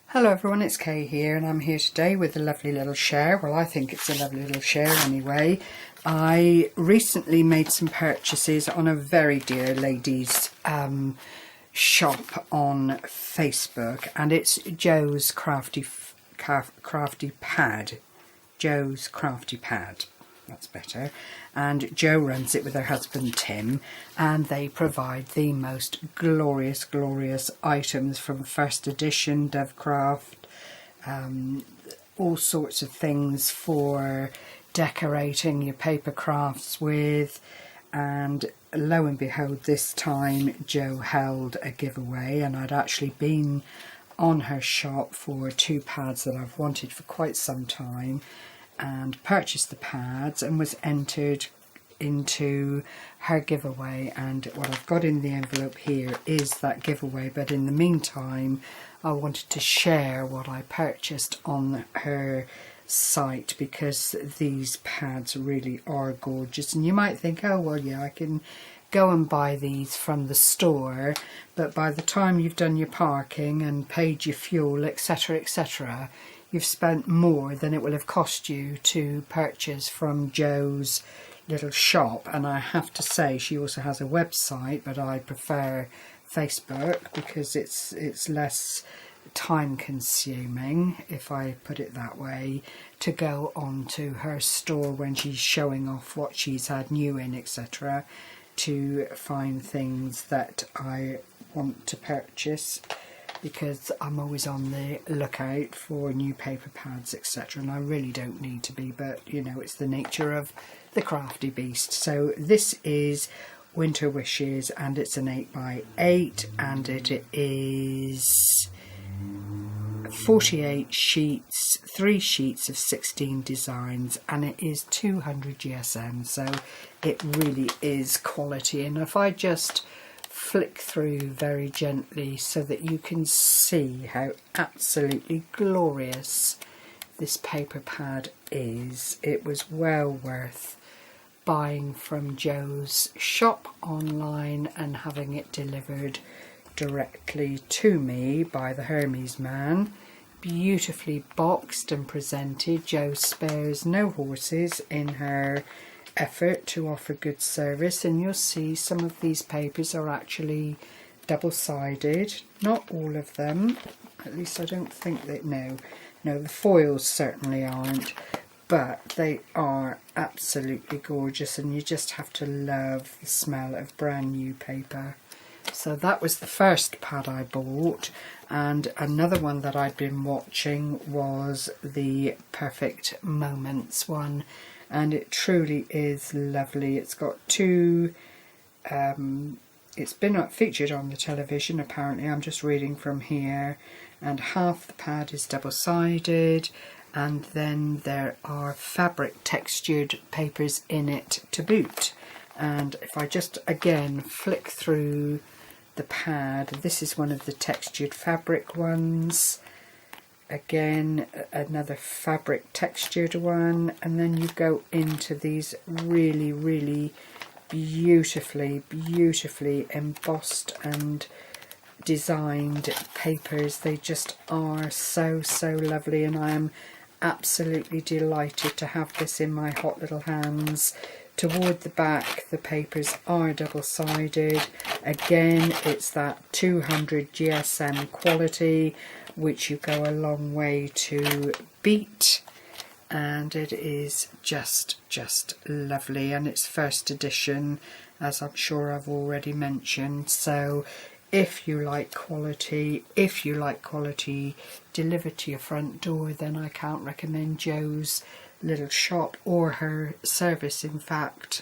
Hello everyone, it's Kay here and I'm here today with a lovely little share. Well, I think it's a lovely little share anyway. I recently made some purchases on a very dear lady's shop on Facebook, and it's Joe's Crafty Pad. Joe's Crafty Pad. That's better. And Joe runs it with her husband Tim, and they provide the most glorious items from first edition Dovecraft, all sorts of things for decorating your paper crafts with. And lo and behold, this time Joe held a giveaway, and I'd actually been on her shop for two pads that I've wanted for quite some time, and purchased the pads and was entered into her giveaway. And what I've got in the envelope here is that giveaway, but in the meantime I wanted to share what I purchased on her site, because these pads really are gorgeous. And you might think, oh well, yeah, I can go and buy these from the store, but by the time you've done your parking and paid your fuel, etc, etc, you've spent more than it will have cost you to purchase from Joe's little shop. And I have to say, she also has a website, but I prefer Facebook because it's less time consuming, if I put it that way, to go on to her store when she's showing off what she's had new in, etc, to find things that I want to purchase, because I'm always on the lookout for new paper pads, etc, and I really don't need to be, but you know, it's the nature of the crafty beast. So this is Winter Wishes, and it's an 8x8, and it is 48 sheets, 3 sheets of 16 designs, and it is 200 GSM, so it really is quality. And if I just flick through very gently so that you can see how absolutely glorious this paper pad is, it was well worth buying from Joe's shop online and having it delivered directly to me by the Hermes man. Beautifully boxed and presented. Joe spares no horses in her effort to offer good service, and you'll see some of these papers are actually double-sided. Not all of them, at least I don't think that, no, the foils certainly aren't, but they are absolutely gorgeous, and you just have to love the smell of brand new paper. So that was the first pad I bought, and another one that I'd been watching was the Perfect Moments one, and it truly is lovely. It's got two, it's been featured on the television apparently, I'm just reading from here, and half the pad is double-sided, and then there are fabric textured papers in it to boot. And if I just again flick through the pad, this is one of the textured fabric ones. Again, another fabric textured one, and then you go into these really beautifully embossed and designed papers. They just are so lovely, and I am absolutely delighted to have this in my hot little hands. Toward the back, the papers are double-sided. Again, it's that 200 GSM quality, which you go a long way to beat, and it is just lovely, and it's first edition, as I'm sure I've already mentioned. So if you like quality delivered to your front door, then I can't recommend Joe's little shop, or her service in fact,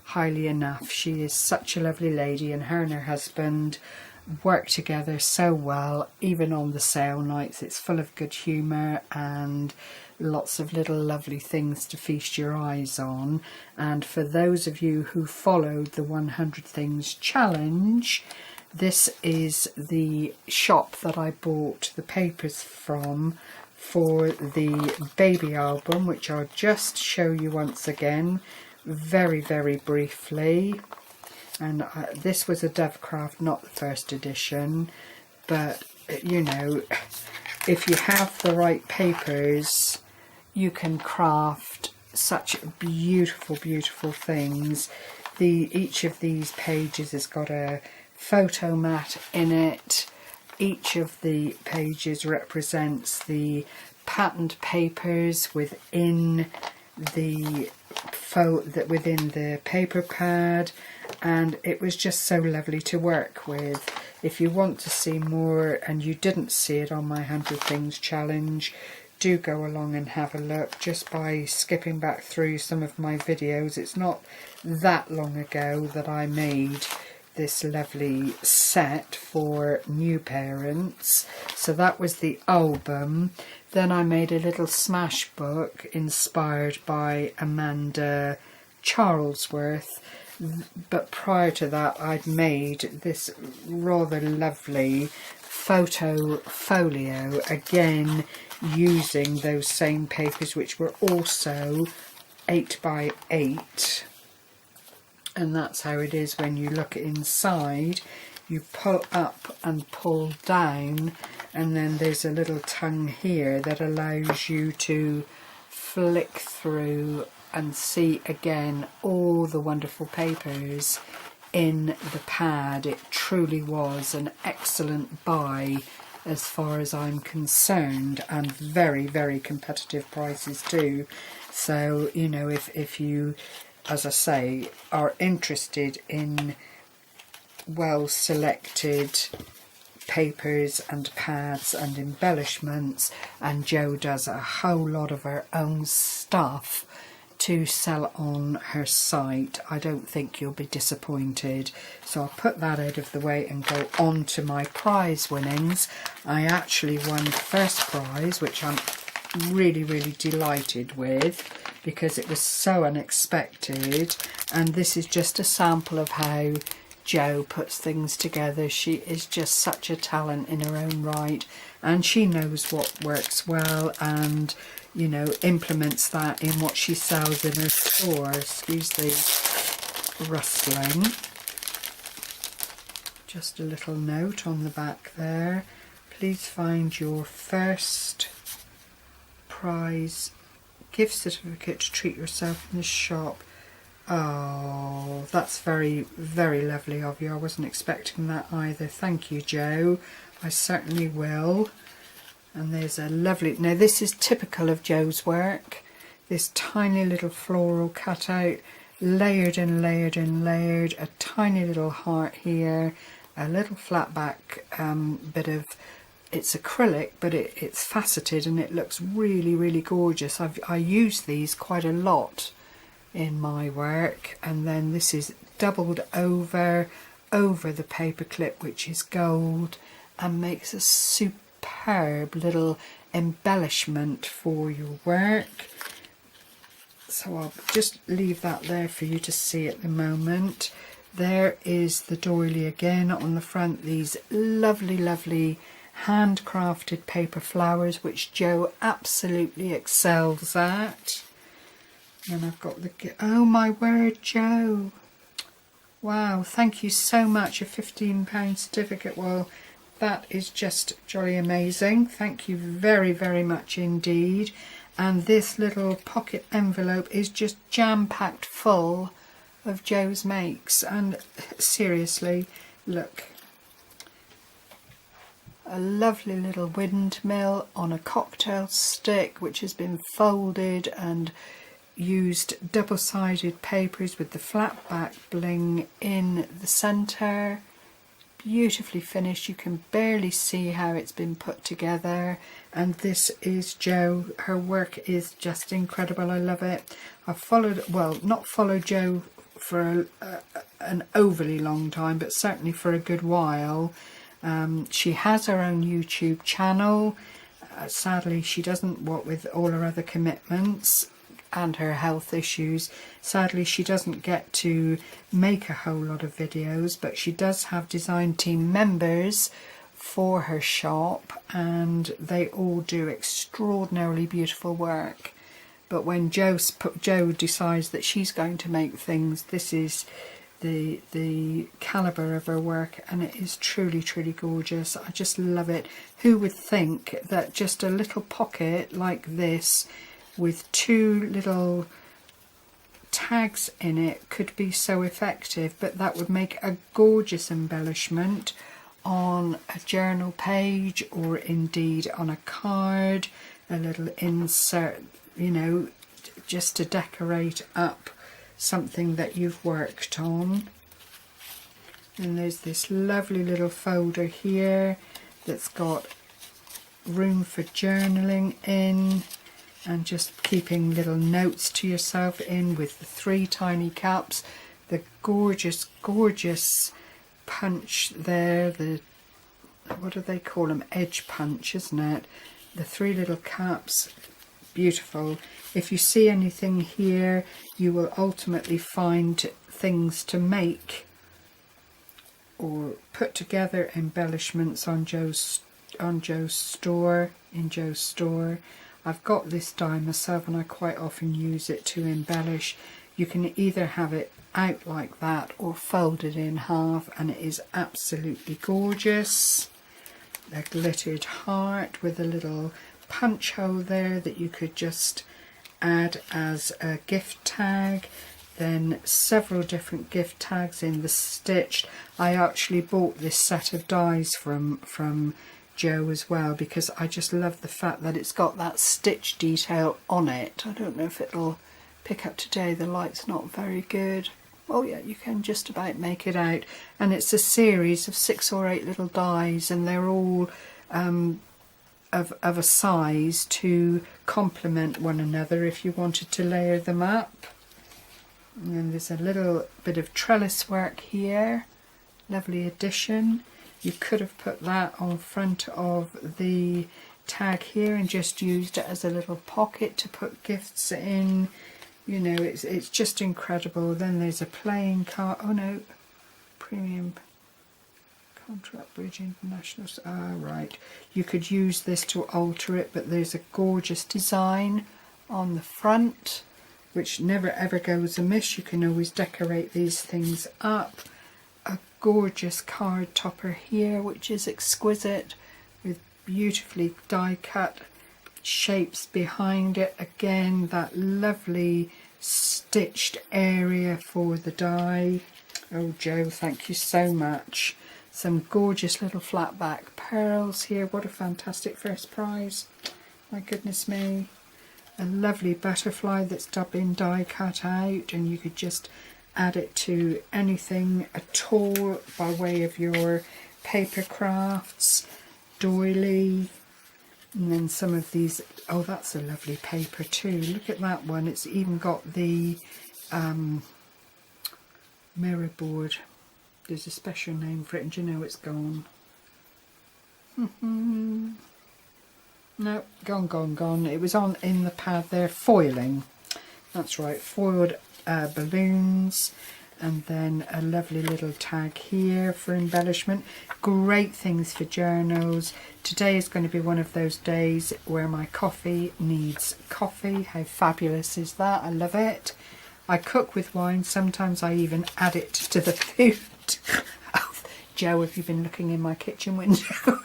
highly enough. She is such a lovely lady, and her husband work together so well. Even on the sale nights, it's full of good humour and lots of little lovely things to feast your eyes on. And for those of you who followed the 100 Things Challenge, this is the shop that I bought the papers from for the baby album, which I'll just show you once again very briefly. And this was a Dovecraft, not the first edition, but you know, if you have the right papers, you can craft such beautiful, beautiful things. Each of these pages has got a photo mat in it. Each of the pages represents the patterned papers within the paper pad, and it was just so lovely to work with. If you want to see more and you didn't see it on my 100 Things challenge, do go along and have a look just by skipping back through some of my videos. It's not that long ago that I made this lovely set for new parents. So that was the album. Then I made a little smash book inspired by Amanda Charlesworth. But prior to that, I'd made this rather lovely photo folio, again using those same papers, which were also 8 by 8. And that's how it is when you look inside. You pull up and pull down, and then there's a little tongue here that allows you to flick through and see again all the wonderful papers in the pad. It truly was an excellent buy as far as I'm concerned, and very, very competitive prices too. So, you know, if you, as I say, are interested in well selected papers and pads and embellishments, and Jo does a whole lot of her own stuff to sell on her site, I don't think you'll be disappointed. So I'll put that out of the way and go on to my prize winnings. I actually won first prize, which I'm really, really delighted with because it was so unexpected. And this is just a sample of how Jo puts things together. She is just such a talent in her own right, and she knows what works well and, you know, implements that in what she sells in her store. Excuse the rustling. Just a little note on the back there. Please find your first prize gift certificate to treat yourself in the shop. Oh, that's very, very lovely of you. I wasn't expecting that either. Thank you, Jo. I certainly will. And there's a lovely... Now, this is typical of Jo's work. This tiny little floral cutout, layered and layered and layered. A tiny little heart here. A little flat back bit of... It's acrylic, but it's faceted and it looks really, really gorgeous. I use these quite a lot in my work. And then this is doubled over the paper clip, which is gold, and makes a superb little embellishment for your work. So I'll just leave that there for you to see at the moment. There is the doily again on the front. These lovely, lovely handcrafted paper flowers, which Jo absolutely excels at. And I've got the... Oh my word, Jo! Wow, thank you so much. A £15 certificate. Well, that is just jolly amazing. Thank you very, very much indeed. And this little pocket envelope is just jam-packed full of Jo's makes. And seriously, look. A lovely little windmill on a cocktail stick, which has been folded and used double-sided papers with the flat back bling in the centre. Beautifully finished. You can barely see how it's been put together. And this is Jo. Her work is just incredible. I love it. I've followed, well, not followed Jo for an overly long time, but certainly for a good while. She has her own YouTube channel. Sadly, she doesn't, what with all her other commitments and her health issues, sadly she doesn't get to make a whole lot of videos, but she does have design team members for her shop and they all do extraordinarily beautiful work. But when Jo decides that she's going to make things, this is the calibre of her work, and it is truly gorgeous. I just love it. Who would think that just a little pocket like this with 2 little tags in it could be so effective, but that would make a gorgeous embellishment on a journal page, or indeed on a card, a little insert, you know, just to decorate up something that you've worked on. And there's this lovely little folder here that's got room for journaling in, and just keeping little notes to yourself in, with the 3 tiny caps, the gorgeous punch there, the, what do they call them, edge punch, isn't it? The 3 little caps, beautiful. If you see anything here, you will ultimately find things to make or put together embellishments on Jo's store, in Jo's store. I've got this die myself and I quite often use it to embellish. You can either have it out like that or fold it in half, and it is absolutely gorgeous. A glittered heart with a little punch hole there that you could just add as a gift tag. Then several different gift tags in the stitched. I actually bought this set of dies from Jo as well, because I just love the fact that it's got that stitch detail on it. I don't know if it'll pick up today, the light's not very good. Oh yeah, you can just about make it out. And it's a series of 6 or 8 little dies, and they're all of a size to complement one another if you wanted to layer them up. And then there's a little bit of trellis work here, lovely addition. You could have put that on front of the tag here and just used it as a little pocket to put gifts in. You know, it's just incredible. Then there's a playing card. Oh no, premium contract bridge international. Ah, right. You could use this to alter it, but there's a gorgeous design on the front, which never ever goes amiss. You can always decorate these things up. A gorgeous card topper here, which is exquisite, with beautifully die cut shapes behind it. Again, that lovely stitched area for the die. Oh Jo, thank you so much. Some gorgeous little flat back pearls here. What a fantastic first prize. My goodness me. A lovely butterfly that's been die cut out, and you could just add it to anything at all by way of your paper crafts, doily. And then some of these, oh that's a lovely paper too, look at that one. It's even got the mirror board. There's a special name for it, and you know it's gone. No, gone. It was on in the pad there, foiling. That's right, foiled balloons, and then a lovely little tag here for embellishment. Great things for journals. Today is going to be one of those days where my coffee needs coffee. How fabulous is that? I love it. I cook with wine. Sometimes I even add it to the food. Oh, Jo, have you been looking in my kitchen window?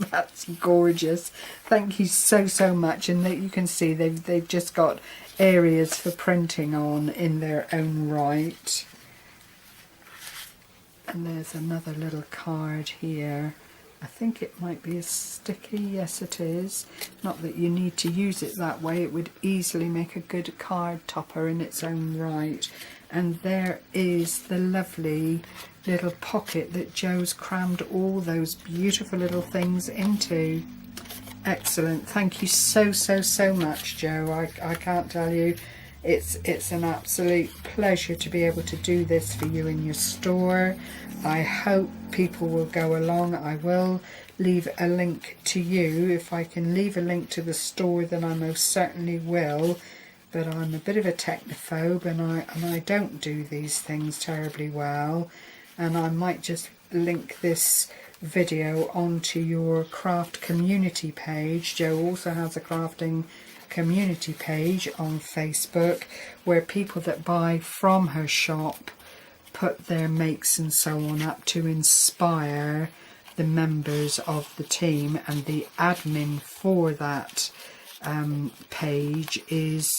That's gorgeous. Thank you so much. And you can see they've just got areas for printing on in their own right. And there's another little card here. I think it might be a sticky. Yes, it is. Not that you need to use it that way. It would easily make a good card topper in its own right. And there is the lovely little pocket that Jo's crammed all those beautiful little things into. Excellent. Thank you so much, Jo. I can't tell you. It's an absolute pleasure to be able to do this for you in your store. I hope people will go along. I will leave a link to you. If I can leave a link to the store, then I most certainly will. But I'm a bit of a technophobe, and I don't do these things terribly well. And I might just link this video onto your craft community page. Jo also has a crafting community page on Facebook where people that buy from her shop put their makes and so on up to inspire the members of the team, and the admin for that page is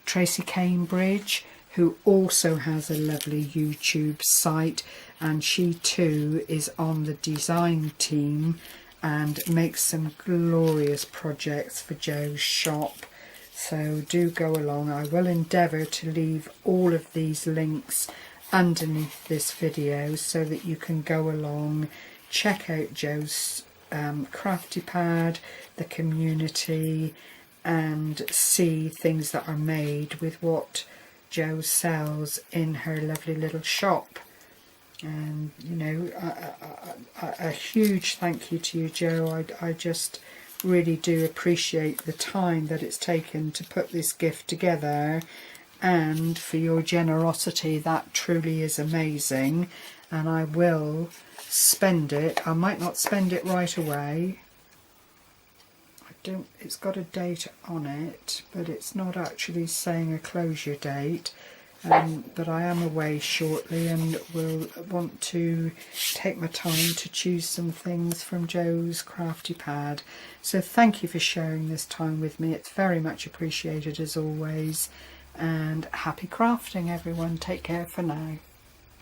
Traci Cambridge, who also has a lovely YouTube site, and she too is on the design team and makes some glorious projects for Jo's shop. So do go along. I will endeavour to leave all of these links underneath this video so that you can go along, check out Jo's Crafty Pad, the community, and see things that are made with what Jo sells in her lovely little shop. And you know, a huge thank you to you, Jo. I just really do appreciate the time that it's taken to put this gift together, and for your generosity. That truly is amazing, and I will spend it. I might not spend it right away. It's got a date on it, but it's not actually saying a closure date. But I am away shortly and will want to take my time to choose some things from Jo's Crafty Pad. So thank you for sharing this time with me. It's very much appreciated as always. And happy crafting, everyone. Take care for now.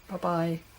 Bye bye.